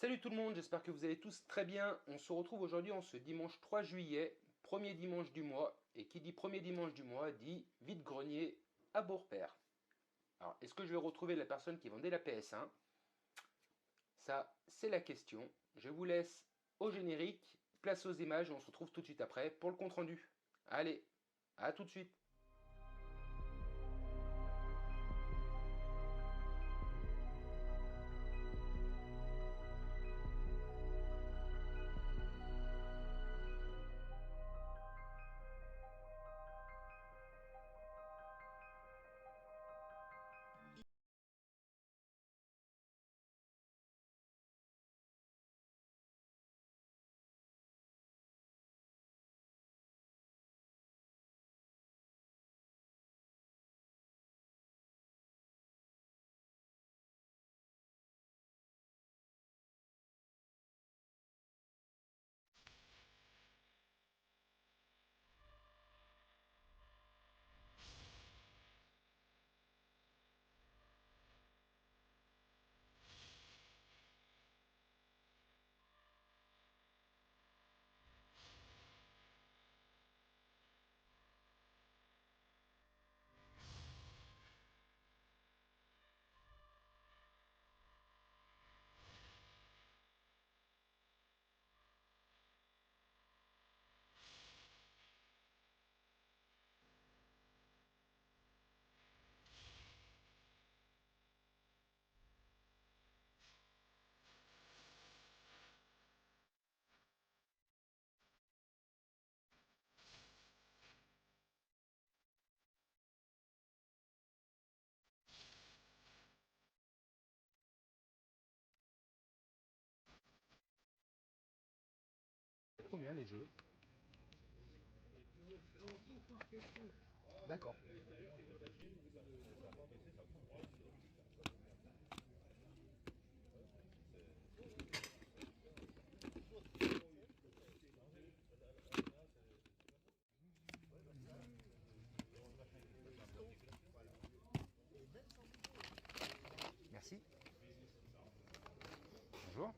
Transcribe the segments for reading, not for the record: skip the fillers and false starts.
Salut tout le monde, j'espère que vous allez tous très bien. On se retrouve aujourd'hui en ce dimanche 3 juillet, premier dimanche du mois. Et qui dit premier dimanche du mois dit vide-grenier à Beaurepaire. Alors, est-ce que je vais retrouver la personne qui vendait la PS1? Ça, c'est la question. Je vous laisse au générique, place aux images et on se retrouve tout de suite après pour le compte-rendu. Allez, à tout de suite. Combien les jeux? D'accord. Merci. Bonjour.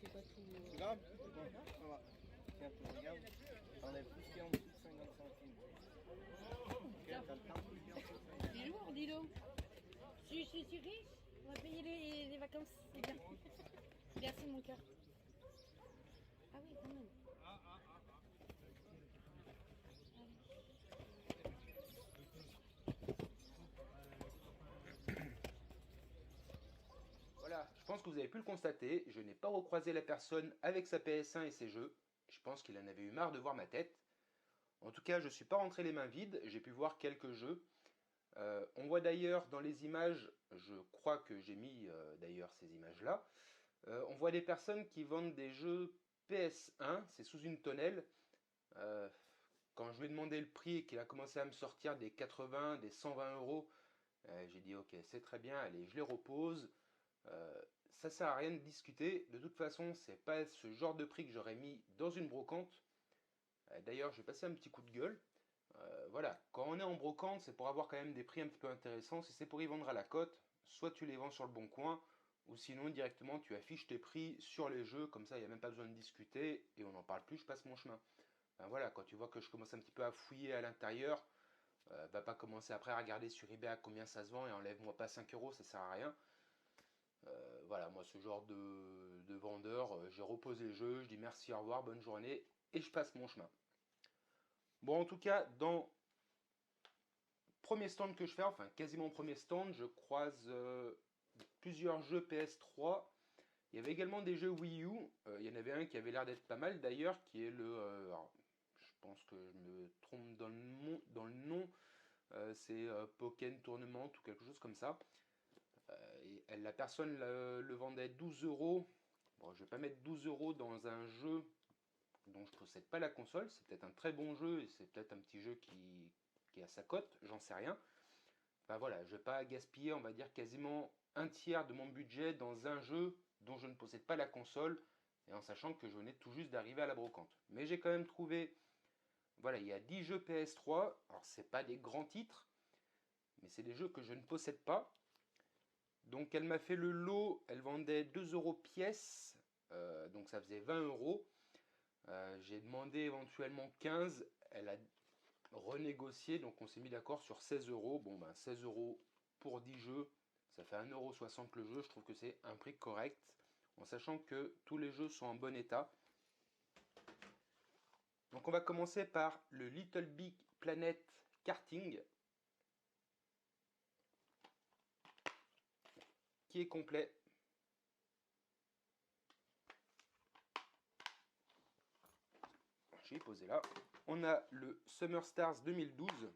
fais pas tout. Grave. Bon, ça va. Tiens, tu regardes. T'enlèves tout ce qui est en dessous de 50 centimes. Ok, t'as le temps. C'est lourd, dis-le. Je suis riche, on va payer les vacances, c'est bien. Merci mon cœur. Ah oui, quand même. Voilà, je pense que vous avez pu le constater, je n'ai pas recroisé la personne avec sa PS1 et ses jeux. Je pense qu'il en avait eu marre de voir ma tête. En tout cas, je ne suis pas rentré les mains vides, j'ai pu voir quelques jeux. On voit d'ailleurs dans les images, je crois que j'ai mis d'ailleurs ces images-là, on voit des personnes qui vendent des jeux PS1, c'est sous une tonnelle. Quand je lui ai demandé le prix et qu'il a commencé à me sortir des 80, des 120 euros, j'ai dit ok, c'est très bien, allez, je les repose. Ça sert à rien de discuter. De toute façon, c'est pas ce genre de prix que j'aurais mis dans une brocante. D'ailleurs, je vais passer un petit coup de gueule. Voilà, quand on est en brocante, c'est pour avoir quand même des prix un petit peu intéressants. Si c'est pour y vendre à la cote, soit tu les vends sur le bon coin, ou sinon directement tu affiches tes prix sur les jeux, comme ça il n'y a même pas besoin de discuter, et on n'en parle plus, je passe mon chemin. Ben voilà, quand tu vois que je commence un petit peu à fouiller à l'intérieur, va pas commencer après à regarder sur eBay à combien ça se vend et enlève-moi pas 5 euros, ça sert à rien. Voilà, moi ce genre de vendeur, j'ai reposé le jeu, je dis merci, au revoir, bonne journée, et je passe mon chemin. Bon, en tout cas, dans premier stand que je fais, enfin quasiment premier stand, je croise plusieurs jeux PS3. Il y avait également des jeux Wii U. Il y en avait un qui avait l'air d'être pas mal d'ailleurs, qui est le... alors, je pense que je me trompe dans le nom. C'est Pokémon Tournament ou quelque chose comme ça. La personne le vendait 12 euros. Bon, je vais pas mettre 12 euros dans un jeu dont je ne possède pas la console. C'est peut-être un très bon jeu et c'est peut-être un petit jeu qui est à sa cote, j'en sais rien. Enfin voilà, je ne vais pas gaspiller, on va dire, quasiment un tiers de mon budget dans un jeu dont je ne possède pas la console et en sachant que je venais tout juste d'arriver à la brocante. Mais j'ai quand même trouvé, voilà, il y a 10 jeux PS3. Alors, c'est pas des grands titres, mais c'est des jeux que je ne possède pas. Donc, elle m'a fait le lot, elle vendait 2 euros pièce, donc ça faisait 20 euros. J'ai demandé éventuellement 15, elle a renégocié, donc on s'est mis d'accord sur 16 euros. Bon, ben 16 euros pour 10 jeux, ça fait 1,60 € le jeu. Je trouve que c'est un prix correct, en sachant que tous les jeux sont en bon état. Donc on va commencer par le Little Big Planet Karting, qui est complet. J'ai posé là. On a le Summer Stars 2012,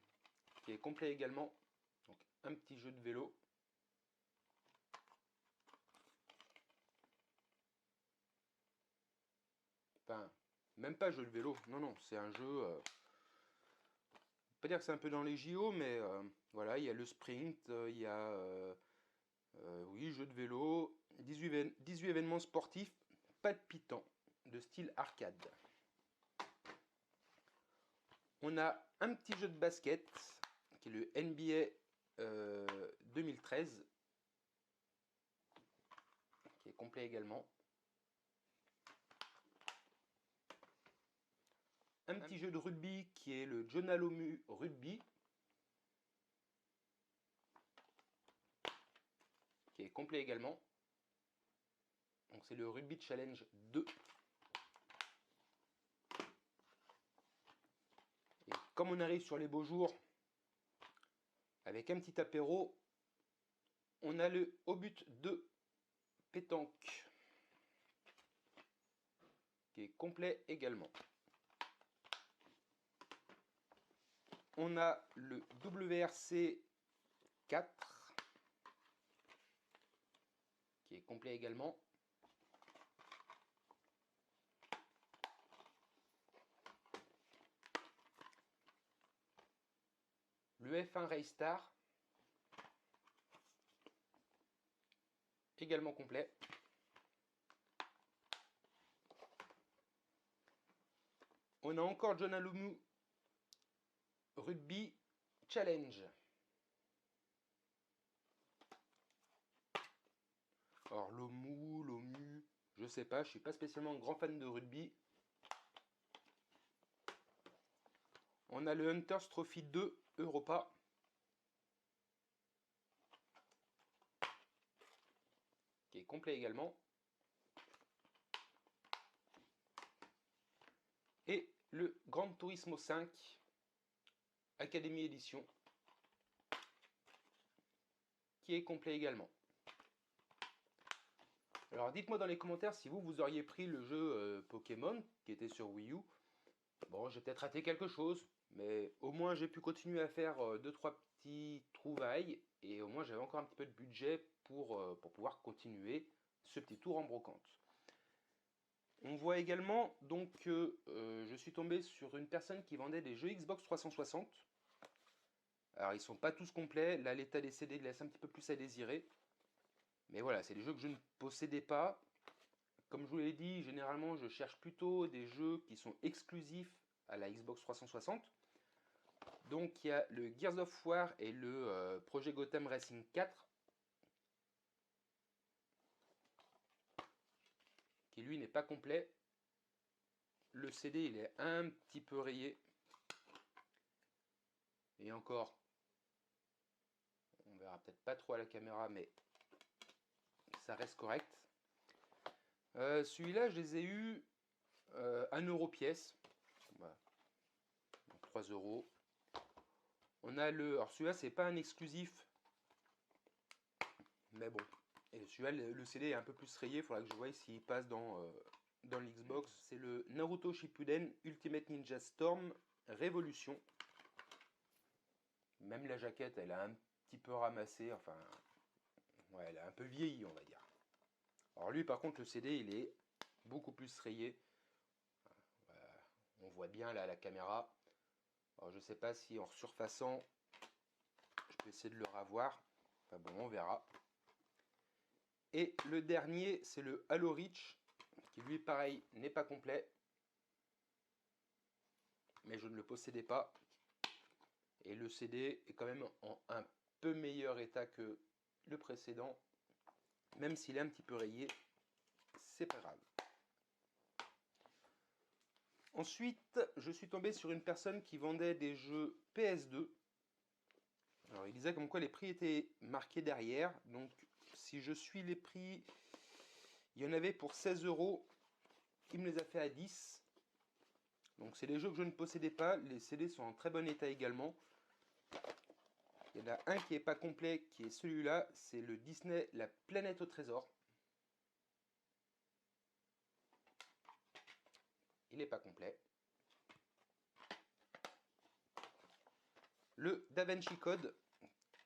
qui est complet également. Donc un petit jeu de vélo. Enfin, même pas jeu de vélo. Non, non, c'est un jeu... pas dire que c'est un peu dans les JO, mais voilà, il y a le sprint, il y a... oui, jeu de vélo, 18 événements sportifs, palpitants, de style arcade. On a un petit jeu de basket, qui est le NBA 2013, qui est complet également. Un petit jeu de rugby qui est le Jonalomu Rugby, qui est complet également. Donc c'est le Rugby Challenge 2. Et comme on arrive sur les beaux jours, avec un petit apéro, on a le Obut 2 pétanque, qui est complet également. On a le WRC 4, qui est complet également. Le F1 Race Star, également complet. On a encore Jonalomu Rugby Challenge. Alors Lomu, Lomu, je Je sais pas, je suis pas spécialement grand fan de rugby. On a le Hunters Trophy 2 Europa. Qui est complet également. Et le Gran Turismo 5 Academy Edition. Qui est complet également. Alors dites-moi dans les commentaires si vous auriez pris le jeu Pokémon qui était sur Wii U. Bon, j'ai peut-être raté quelque chose, mais au moins j'ai pu continuer à faire 2-3 petits trouvailles et au moins j'avais encore un petit peu de budget pour pouvoir continuer ce petit tour en brocante. On voit également donc que je suis tombé sur une personne qui vendait des jeux Xbox 360. Alors ils sont pas tous complets, là l'état des CD laisse un petit peu plus à désirer. Mais voilà, c'est des jeux que je ne possédais pas. Comme je vous l'ai dit, généralement je cherche plutôt des jeux qui sont exclusifs à la Xbox 360. Donc il y a le Gears of War et le Projet Gotham Racing 4. Qui lui n'est pas complet. Le CD il est un petit peu rayé. Et encore, on verra peut-être pas trop à la caméra, mais ça reste correct. Celui-là, je les ai eu 1€ pièce. Voilà. Donc 3 €. On a le. Alors celui-là, c'est pas un exclusif. Mais bon. Et celui-là, le CD est un peu plus rayé. Il faudra que je voie s'il passe dans l'Xbox. C'est le Naruto Shippuden Ultimate Ninja Storm Révolution. Même la jaquette, elle a un petit peu ramassé. Enfin, ouais, elle a un peu vieilli, on va dire. Alors lui, par contre, le CD, il est beaucoup plus rayé. On voit bien là à la caméra. Alors, je ne sais pas si en surfaçant, je peux essayer de le ravoir. Enfin bon, on verra. Et le dernier, c'est le Halo Reach, qui lui, pareil, n'est pas complet. Mais je ne le possédais pas. Et le CD est quand même en un peu meilleur état que le précédent. Même s'il est un petit peu rayé, c'est pas grave. Ensuite, je suis tombé sur une personne qui vendait des jeux PS2. Alors, il disait comme quoi les prix étaient marqués derrière. Donc, si je suis les prix, il y en avait pour 16 €. Il me les a fait à 10. Donc, c'est des jeux que je ne possédais pas. Les CD sont en très bon état également. Il y en a un qui n'est pas complet, qui est celui-là. C'est le Disney La Planète au Trésor. Il n'est pas complet. Le DaVinci Code,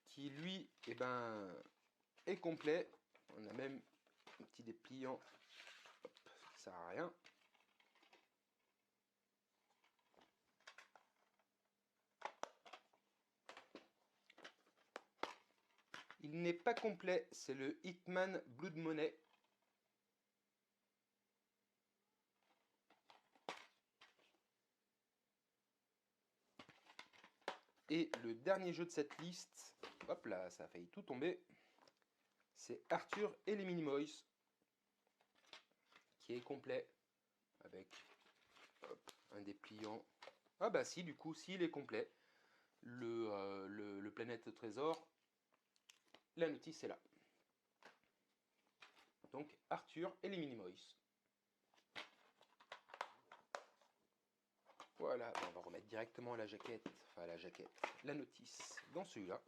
qui lui est complet. On a même un petit dépliant. Hop, ça ne sert à rien. Il n'est pas complet, c'est le Hitman Blood Money. Et le dernier jeu de cette liste, hop là, ça a failli tout tomber, c'est Arthur et les Minimoys, qui est complet, avec hop, un dépliant. Ah bah si, du coup, si, il est complet. Le Planète au Trésor, la notice est là. Donc Arthur et les Minimoys. Voilà, on va remettre directement la jaquette, la notice dans celui-là.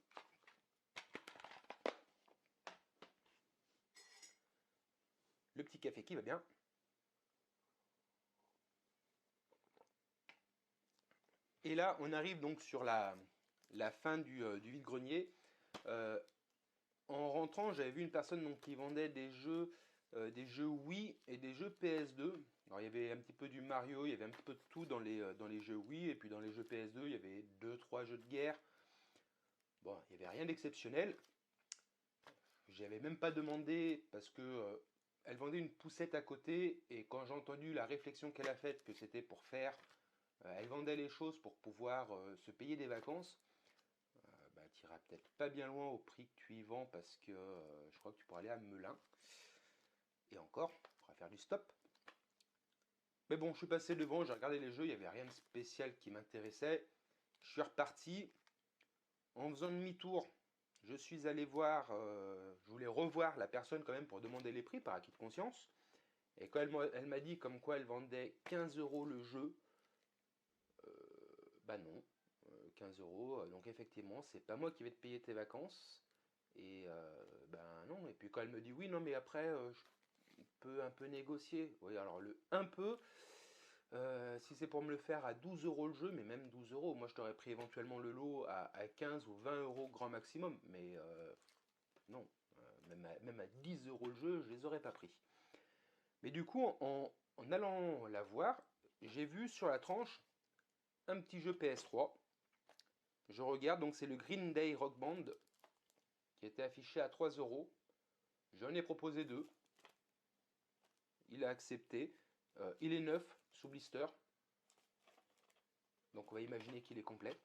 Le petit café qui va bien. Et là, on arrive donc sur la fin du vide-grenier. En rentrant, j'avais vu une personne donc, qui vendait des jeux Wii et des jeux PS2. Alors il y avait un petit peu du Mario, il y avait un petit peu de tout dans les jeux Wii, et puis dans les jeux PS2, il y avait 2-3 jeux de guerre. Bon, il n'y avait rien d'exceptionnel. J'avais même pas demandé parce que elle vendait une poussette à côté, et quand j'ai entendu la réflexion qu'elle a faite que c'était pour faire, elle vendait les choses pour pouvoir se payer des vacances. Tu iras peut-être pas bien loin au prix que tu y vends, parce que je crois que tu pourras aller à Melun. Et encore, on va faire du stop. Mais bon, je suis passé devant, j'ai regardé les jeux, il n'y avait rien de spécial qui m'intéressait. Je suis reparti. En faisant demi-tour, je suis allé voir, je voulais revoir la personne quand même pour demander les prix par acquis de conscience. Et quand elle m'a dit comme quoi elle vendait 15 € le jeu, bah non, 15 €. Donc effectivement, c'est pas moi qui vais te payer tes vacances. Et ben non. Et puis quand elle me dit oui, non, mais après, je peux un peu négocier. Oui, alors le un peu, si c'est pour me le faire à 12 € le jeu, mais même 12 €, moi je t'aurais pris éventuellement le lot à 15 ou 20 € grand maximum. Mais non, même à 10 € le jeu, je les aurais pas pris. Mais du coup, en allant la voir, j'ai vu sur la tranche un petit jeu PS3. Je regarde, donc c'est le Green Day Rock Band qui était affiché à 3 €. J'en ai proposé 2. Il a accepté. Il est neuf sous blister. Donc on va imaginer qu'il est complet.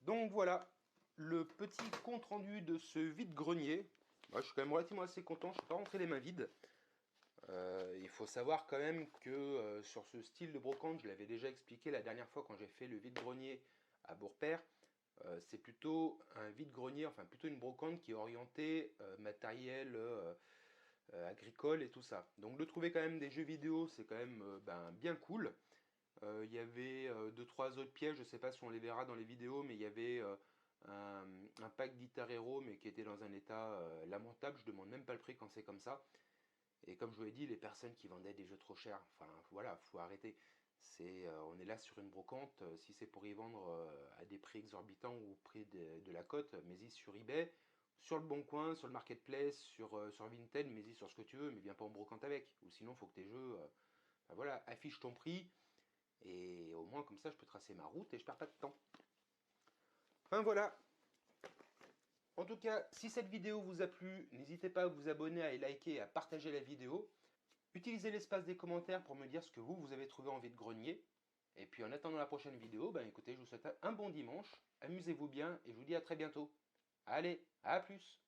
Donc voilà le petit compte rendu de ce vide-grenier. Moi, je suis quand même relativement assez content, je ne suis pas rentré les mains vides. Il faut savoir quand même que sur ce style de brocante, je l'avais déjà expliqué la dernière fois quand j'ai fait le vide-grenier à Beaurepaire, c'est plutôt un vide-grenier, enfin plutôt une brocante qui est orientée matériel agricole et tout ça. Donc de trouver quand même des jeux vidéo, c'est quand même bien cool. Il y avait 2-3 autres pièges, je ne sais pas si on les verra dans les vidéos, mais il y avait un pack Guitar Hero, mais qui était dans un état lamentable. Je demande même pas le prix quand c'est comme ça. Et comme je vous l'ai dit, les personnes qui vendaient des jeux trop chers, enfin voilà, faut arrêter. On est là sur une brocante. Si c'est pour y vendre à des prix exorbitants ou au prix de la cote, mets-y sur eBay, sur le Bon Coin, sur le Marketplace, sur Vinted, mets-y sur ce que tu veux, mais viens pas en brocante avec. Ou sinon, il faut que tes jeux, voilà, affiche ton prix. Et au moins, comme ça, je peux tracer ma route et je perds pas de temps. Enfin voilà. En tout cas, si cette vidéo vous a plu, n'hésitez pas à vous abonner, à liker et à partager la vidéo. Utilisez l'espace des commentaires pour me dire ce que vous avez trouvé en vide-grenier. Et puis en attendant la prochaine vidéo, écoutez, je vous souhaite un bon dimanche, amusez-vous bien et je vous dis à très bientôt. Allez, à plus!